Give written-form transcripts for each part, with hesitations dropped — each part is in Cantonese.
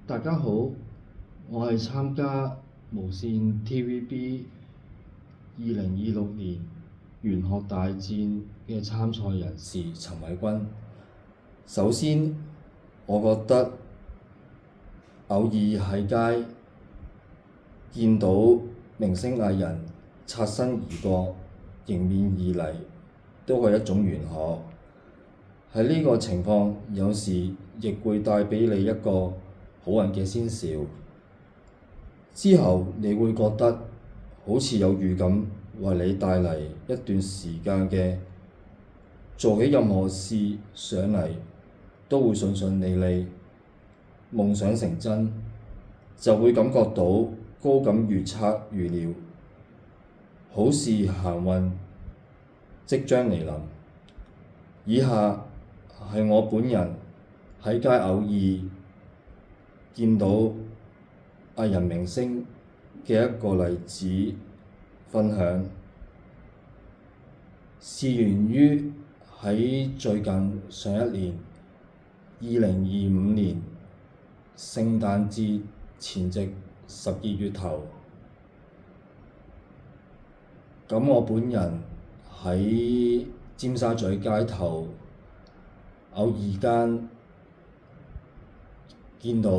大家好，我係參加無線 TVB 2026年玄學大戰嘅參賽人士陳偉君。首先，我覺得偶爾喺街見到明星藝人擦身而過、迎面而嚟，都係一種玄學。喺呢個情況，有時亦會帶畀你一個好運嘅先兆，之後你會覺得好似有預感，為你帶嚟一段時間嘅做起任何事上嚟都會順順利利，夢想成真，就會感覺到高感預測預料，好事行運即將嚟臨。以下係我本人喺街偶爾見到藝人明星嘅一個例子分享，事源於喺最近上一年2025年聖誕節前夕12月頭，咁我本人喺尖沙咀街頭偶爾間見到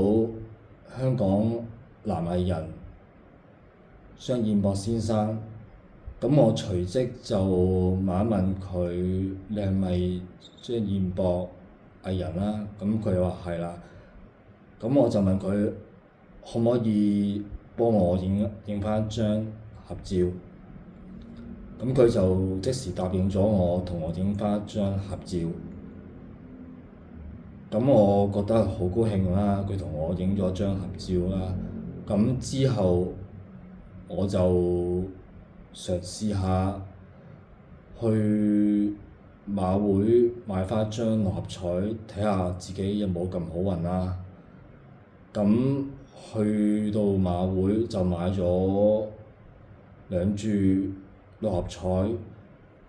香港男藝人張彥博先生，咁我隨即就問一問佢：你係咪張彥博藝人啦？咁佢話係啦。咁我就問佢可唔可以幫我影返一張合照？咁佢就即時答應咗我，同我影返一張合照。咁我覺得好高興啦，佢同我影咗張合照啦。咁之後我就嘗試下去馬會買返張六合彩，睇下自己有冇咁好運啦。咁去到馬會就買咗2注六合彩，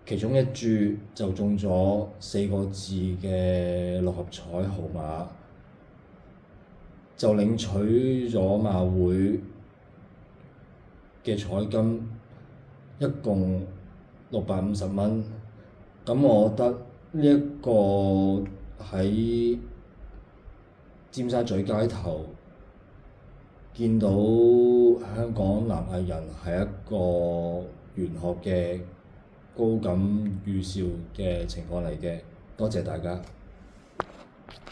其中1注就中咗4個字嘅六合彩號碼，就領取咗馬會嘅彩金，一共650蚊。咁我覺得呢一個喺尖沙咀街頭見到香港男藝人係一個玄學嘅高感預兆嘅情況嚟嘅，多謝大家。